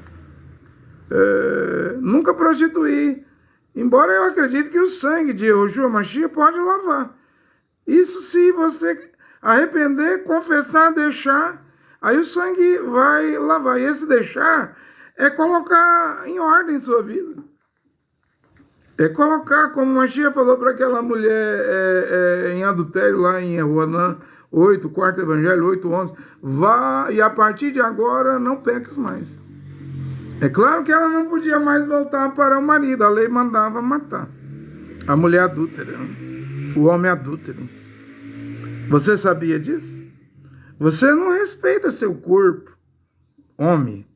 nunca prostituir, embora eu acredite que o sangue de Yeshua Mashiach pode lavar. Isso se você arrepender, confessar, deixar, aí o sangue vai lavar. E esse deixar é colocar em ordem sua vida. É colocar, como Mashiach falou para aquela mulher em adultério, lá em Roanã 8, quarto evangelho, 8:11, vá e a partir de agora não peques mais. É claro que ela não podia mais voltar para o marido, a lei mandava matar. A mulher adúltera, o homem adúltero. Você sabia disso? Você não respeita seu corpo, homem,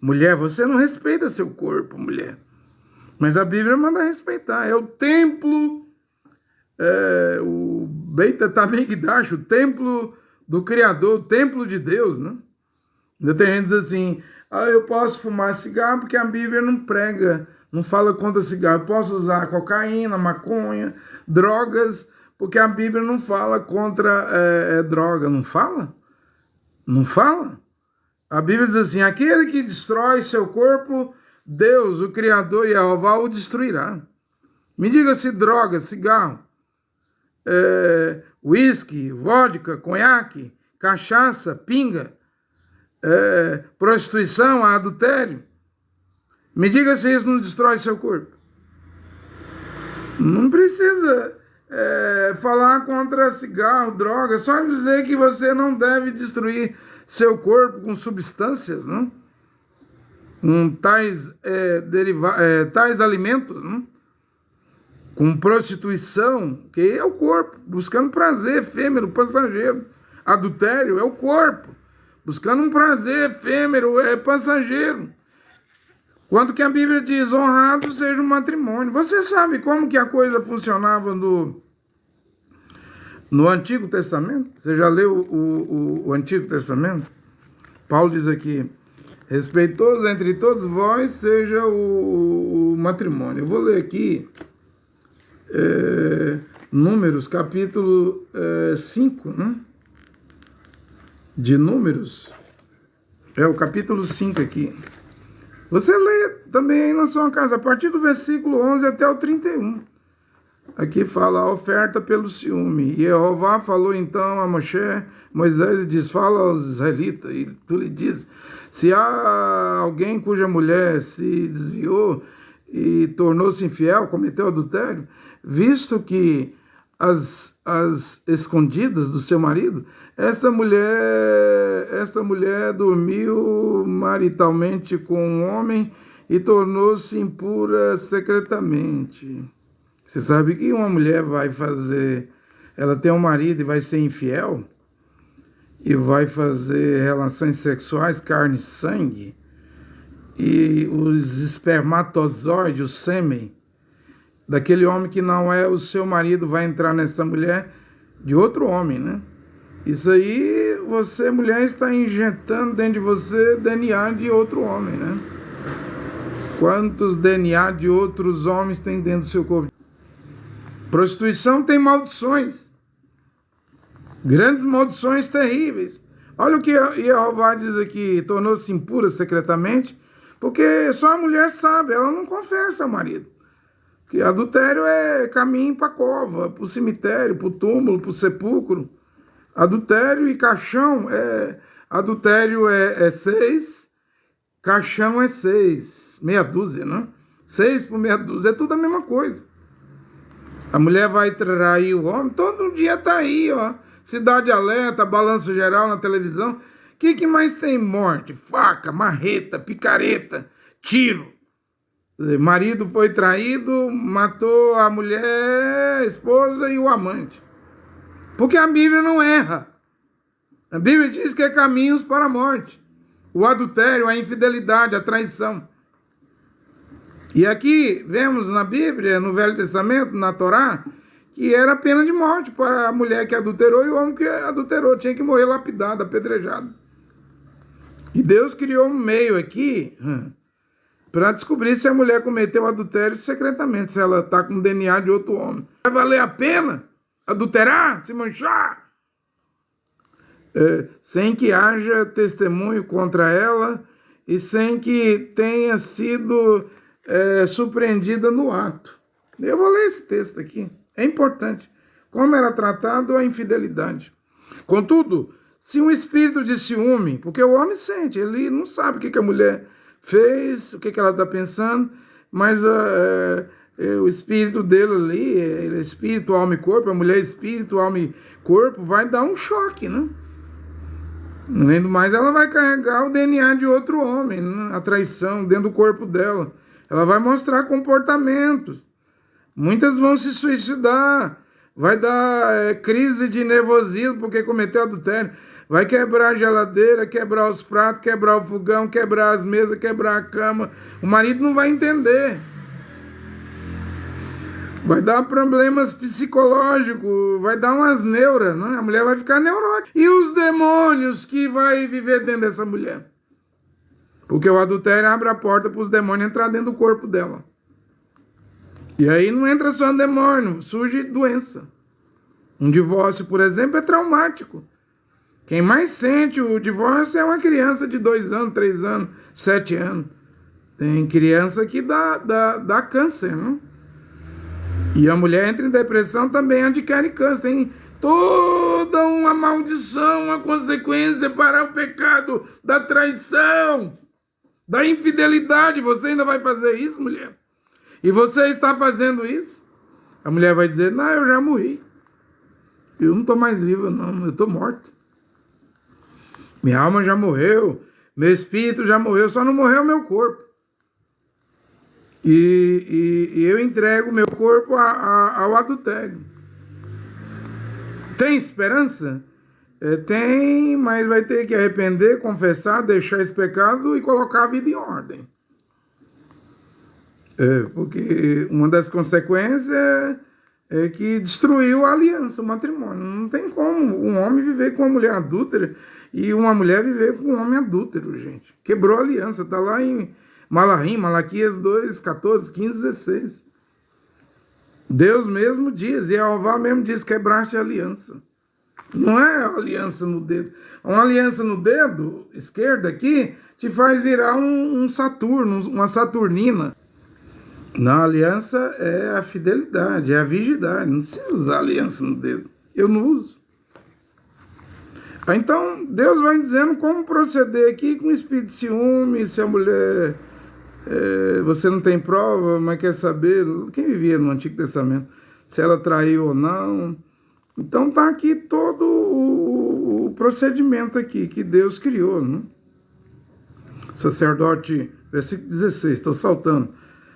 mulher, você não respeita seu corpo, mulher. Mas a Bíblia manda respeitar. É o templo, o Beit HaMikdash, o templo do Criador, o templo de Deus, né? Ainda tem gente que diz assim, eu posso fumar cigarro porque a Bíblia não prega, não fala contra cigarro. Eu posso usar cocaína, maconha, drogas, porque a Bíblia não fala contra droga. Não fala? Não fala? A Bíblia diz assim, aquele que destrói seu corpo, Deus, o Criador Jeová, o destruirá. Me diga se droga, cigarro, uísque, vodka, conhaque, cachaça, pinga, prostituição, adultério. Me diga se isso não destrói seu corpo. Não precisa falar contra cigarro, droga, só dizer que você não deve destruir seu corpo com substâncias, não? Tais alimentos, né? Com prostituição, que é o corpo, buscando prazer efêmero, passageiro. Adultério é o corpo, buscando um prazer efêmero, passageiro. Quanto que a Bíblia diz, honrado seja o matrimônio. Você sabe como que a coisa funcionava no Antigo Testamento? Você já leu o Antigo Testamento? Paulo diz aqui, respeitoso entre todos vós seja o matrimônio. Eu vou ler aqui Números, capítulo 5, né? De Números. O capítulo 5 aqui. Você lê também aí na sua casa, a partir do versículo 11 até o 31. Aqui fala a oferta pelo ciúme. E Jeová falou então a Moisés e diz, fala aos israelitas, e tu lhe diz, se há alguém cuja mulher se desviou e tornou-se infiel, cometeu adultério, visto que as escondidas do seu marido, esta mulher dormiu maritalmente com um homem e tornou-se impura secretamente. Você sabe que uma mulher ela tem um marido e vai ser infiel, e vai fazer relações sexuais, carne e sangue, e os espermatozoides, o sêmen, daquele homem que não é o seu marido, vai entrar nessa mulher de outro homem, né? Isso aí, você, mulher, está injetando dentro de você DNA de outro homem, né? Quantos DNA de outros homens tem dentro do seu corpo? Prostituição tem maldições. Grandes maldições terríveis. Olha o que Jeová diz aqui, tornou-se impura secretamente, porque só a mulher sabe, ela não confessa ao marido. Que adultério é caminho para a cova, para o cemitério, para o túmulo, para o sepulcro. Adultério e caixão, adultério é 6, caixão é 6, meia dúzia, né? 6 por meia dúzia, é tudo a mesma coisa. A mulher vai trair o homem, todo dia está aí, ó, Cidade Alerta, Balanço Geral na televisão. O que mais tem? Morte, faca, marreta, picareta, tiro. Marido foi traído, matou a mulher, a esposa e o amante. Porque a Bíblia não erra. A Bíblia diz que é caminhos para a morte. O adultério, a infidelidade, a traição. E aqui vemos na Bíblia, no Velho Testamento, na Torá, que era pena de morte para a mulher que adulterou e o homem que adulterou. Tinha que morrer lapidado, apedrejado. E Deus criou um meio aqui para descobrir se a mulher cometeu adultério secretamente, se ela está com DNA de outro homem. Vai valer a pena adulterar, se manchar? Sem que haja testemunho contra ela e sem que tenha sido surpreendida no ato. Eu vou ler esse texto aqui. É importante. Como era tratado a infidelidade. Contudo, se um espírito de ciúme, porque o homem sente, ele não sabe o que a mulher fez, o que ela está pensando, mas o espírito dele ali, ele é espírito, alma e corpo, a mulher é espírito, alma e corpo, vai dar um choque, né? Além do mais, ela vai carregar o DNA de outro homem, né? A traição dentro do corpo dela. Ela vai mostrar comportamentos. Muitas vão se suicidar. Vai dar crise de nervosismo porque cometeu adultério. Vai quebrar a geladeira, quebrar os pratos, quebrar o fogão, quebrar as mesas, quebrar a cama. O marido não vai entender. Vai dar problemas psicológicos, vai dar umas neuras, né? A mulher vai ficar neurótica. E os demônios que vai viver dentro dessa mulher? Porque o adultério abre a porta para os demônios entrar dentro do corpo dela. E aí não entra só um demônio, surge doença. Um divórcio, por exemplo, é traumático. Quem mais sente o divórcio é uma criança de 2 anos, 3 anos, 7 anos. Tem criança que dá câncer, né? E a mulher entra em depressão também, adquire câncer. Tem toda uma maldição, uma consequência para o pecado da traição, da infidelidade. Você ainda vai fazer isso, mulher? E você está fazendo isso? A mulher vai dizer, não, eu já morri. Eu não estou mais viva, não, eu estou morta. Minha alma já morreu, meu espírito já morreu, só não morreu o meu corpo. E eu entrego meu corpo ao adultério. Tem esperança? Tem, mas vai ter que arrepender, confessar, deixar esse pecado e colocar a vida em ordem. Porque uma das consequências é que destruiu a aliança, o matrimônio. Não tem como um homem viver com uma mulher adúltera e uma mulher viver com um homem adúltero, gente. Quebrou a aliança, está lá em Malaquias 2, 14, 15, 16. Deus mesmo diz, e Jeová mesmo diz, quebraste a aliança. Não é a aliança no dedo. Uma aliança no dedo esquerdo aqui te faz virar um Saturno, uma Saturnina. Na aliança é a fidelidade, é a virgindade. Não precisa usar aliança no dedo. Eu não uso. Então, Deus vai dizendo como proceder aqui com o espírito de ciúme, se a mulher... você não tem prova, mas quer saber, quem vivia no Antigo Testamento, se ela traiu ou não. Então está aqui todo o procedimento aqui que Deus criou, né? Sacerdote, versículo 16, estou saltando.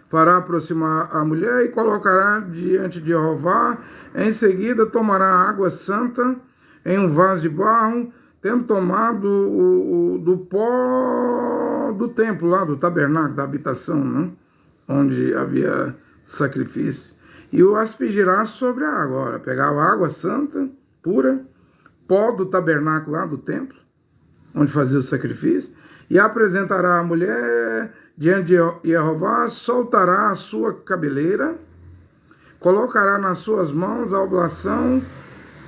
Fará aproximar a mulher e colocará diante de Jeová. Em seguida tomará água santa em um vaso de barro, tendo tomado do pó do templo lá, do tabernáculo, da habitação, né? Onde havia sacrifício, e o aspergirá sobre a água. Ora, pegava água santa, pura, pó do tabernáculo lá, do templo, onde fazia o sacrifício, e apresentará a mulher diante de Jeová, soltará a sua cabeleira, colocará nas suas mãos a oblação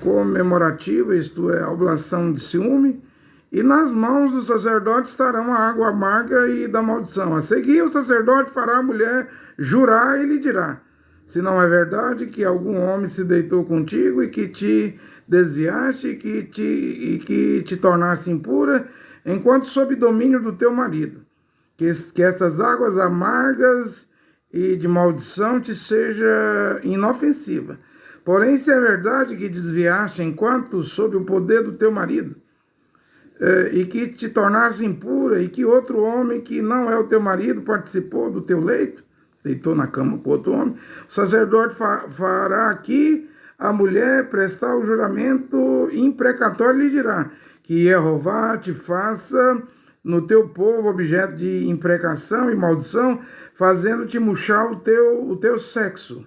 comemorativa, isto é, a oblação de ciúme, e nas mãos do sacerdote estarão a água amarga e da maldição. A seguir, o sacerdote fará a mulher jurar e lhe dirá: se não é verdade que algum homem se deitou contigo e que te desviaste e que te tornasse impura, enquanto sob domínio do teu marido, que estas águas amargas e de maldição te seja inofensiva, Porém, se é verdade que desviaste enquanto sob o poder do teu marido, e que te tornasse impura, e que outro homem que não é o teu marido participou do teu leito, deitou na cama com outro homem, o sacerdote fará aqui a mulher prestar o juramento imprecatório e lhe dirá que Jeová te faça no teu povo objeto de imprecação e maldição, fazendo-te murchar o teu sexo.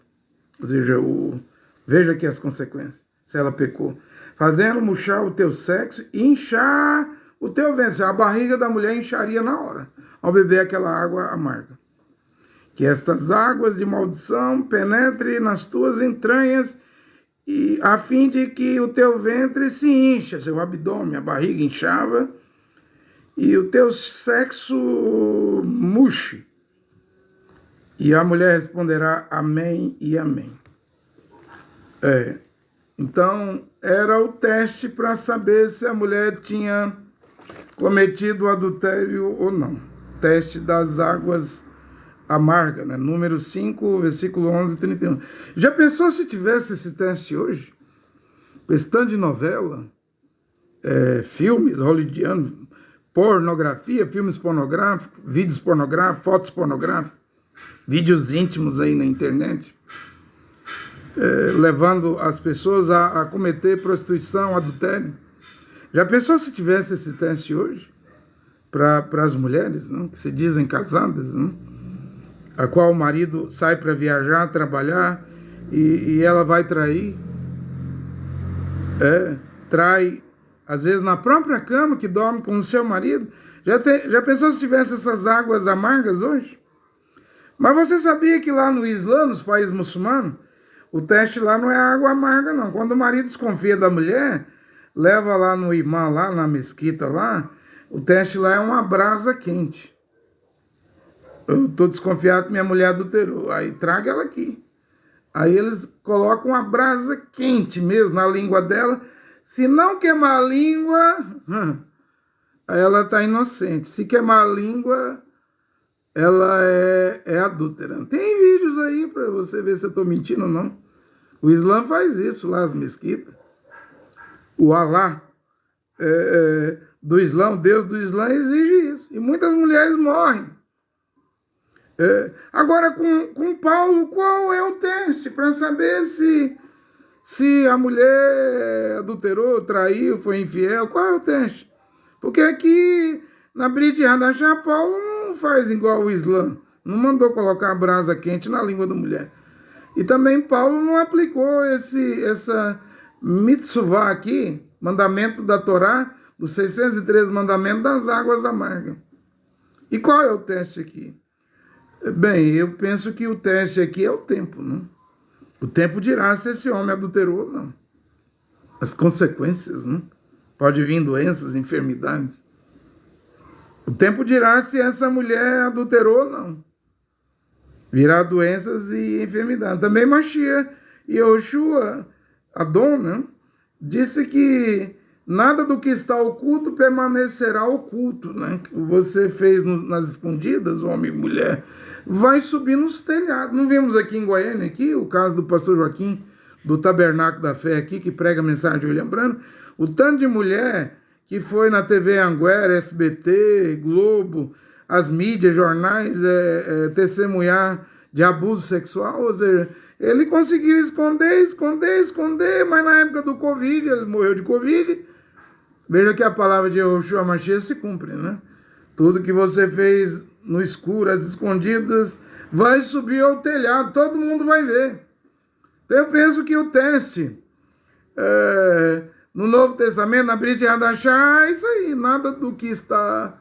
Ou seja, veja aqui as consequências, se ela pecou. Fazendo murchar o teu sexo e inchar o teu ventre. A barriga da mulher incharia na hora, ao beber aquela água amarga. Que estas águas de maldição penetrem nas tuas entranhas, e a fim de que o teu ventre se incha, seu abdômen, a barriga inchava, e o teu sexo murche. E a mulher responderá amém e amém. Então, era o teste para saber se a mulher tinha cometido adultério ou não. Teste das águas amargas, né? Número 5, versículo 11 e 31. Já pensou se tivesse esse teste hoje? Esse tanto de novela, filmes hollywoodianos, pornografia, filmes pornográficos, vídeos pornográficos, fotos pornográficas, vídeos íntimos aí na internet, levando as pessoas a cometer prostituição, adultério. Já pensou se tivesse esse teste hoje? Para as mulheres, não? Que se dizem casadas, não? A qual o marido sai para viajar, trabalhar, e ela vai trair. Trai, às vezes na própria cama, que dorme com o seu marido. Já pensou se tivesse essas águas amargas hoje? Mas você sabia que lá no Islã, nos países muçulmanos, o teste lá não é água amarga, não. Quando o marido desconfia da mulher, leva lá no imã, lá na mesquita lá, o teste lá é uma brasa quente. Eu estou desconfiado que minha mulher adulterou. Aí traga ela aqui. Aí eles colocam uma brasa quente mesmo na língua dela. Se não queimar a língua, aí ela está inocente. Se queimar a língua, ela é adúltera. Tem vídeos aí para você ver se eu estou mentindo ou não. O Islã faz isso lá, as mesquitas. O Alá do Islã, o Deus do Islã, exige isso. E muitas mulheres morrem. Agora, com Paulo, qual é o teste para saber se a mulher adulterou, traiu, foi infiel? Qual é o teste? Porque aqui na Brit Hadashah, Paulo não faz igual o Islã. Não mandou colocar a brasa quente na língua da mulher. E também Paulo não aplicou essa mitzvah aqui, mandamento da Torá, dos 613 mandamentos das águas amargas. E qual é o teste aqui? Bem, eu penso que o teste aqui é o tempo, né? O tempo dirá se esse homem adulterou ou não. As consequências, né? Pode vir doenças, enfermidades. O tempo dirá se essa mulher adulterou ou não. Virá doenças e enfermidades. Também Mashiach e Yoshua, Adon, né? Disse que nada do que está oculto permanecerá oculto, né? Que você fez nas escondidas, homem e mulher, vai subir nos telhados. Não vimos aqui em Goiânia, aqui, o caso do pastor Joaquim, do Tabernáculo da Fé aqui, que prega a mensagem de William Branham. O tanto de mulher que foi na TV Anguera, SBT, Globo, as mídias, jornais, testemunhar de abuso sexual. Ou seja, ele conseguiu esconder, mas na época do Covid, ele morreu de Covid. Veja que a palavra de Yoshua Mashiach se cumpre, né? Tudo que você fez no escuro, às escondidas, vai subir ao telhado, todo mundo vai ver. Então eu penso que o teste no Novo Testamento, na Brit Hadashah, é isso aí, nada do que está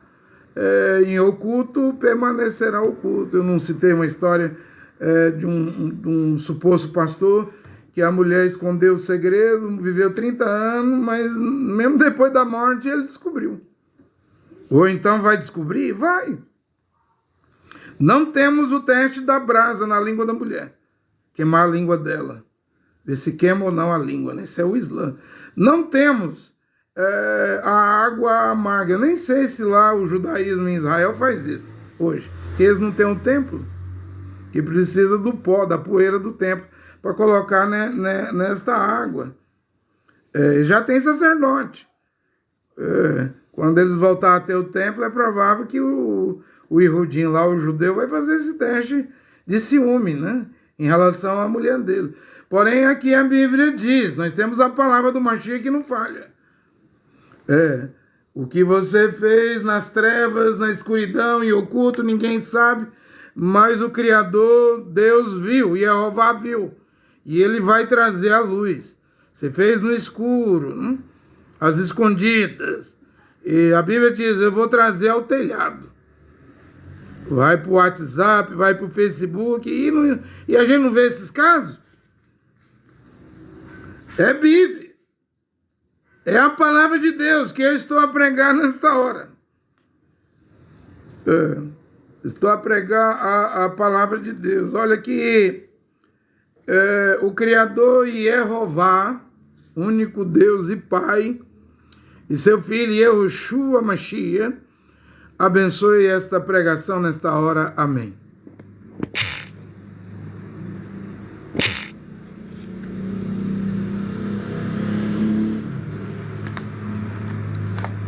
em oculto permanecerá oculto. Eu não citei uma história de um suposto pastor que a mulher escondeu o segredo, viveu 30 anos, mas mesmo depois da morte ele descobriu. Ou então vai descobrir? Vai. Não temos o teste da brasa na língua da mulher. Queimar a língua dela. Ver se queima ou não a língua, né? Isso é o Islã. Não temos a água amarga. Eu nem sei se lá o judaísmo em Israel faz isso hoje. Que eles não têm um templo. Que precisa do pó, da poeira do templo, para colocar nesta água. Já tem sacerdote. Quando eles voltarem a ter o templo, é provável que o Ihudim lá, o judeu, vai fazer esse teste de ciúme, né? Em relação à mulher dele. Porém, aqui a Bíblia diz, nós temos a palavra do Mashiach que não falha. O que você fez nas trevas, na escuridão e oculto, ninguém sabe, mas o Criador, Deus viu, e Jeová viu. E ele vai trazer a luz. Você fez no escuro, as escondidas. E a Bíblia diz, eu vou trazer ao telhado. Vai para o WhatsApp, vai para o Facebook, e a gente não vê esses casos? É Bíblia. É a palavra de Deus que eu estou a pregar nesta hora. Estou a pregar a palavra de Deus. Olha que o Criador Jeová, único Deus e Pai, e seu filho Yehoshua Mashiach, abençoe esta pregação nesta hora. Amém.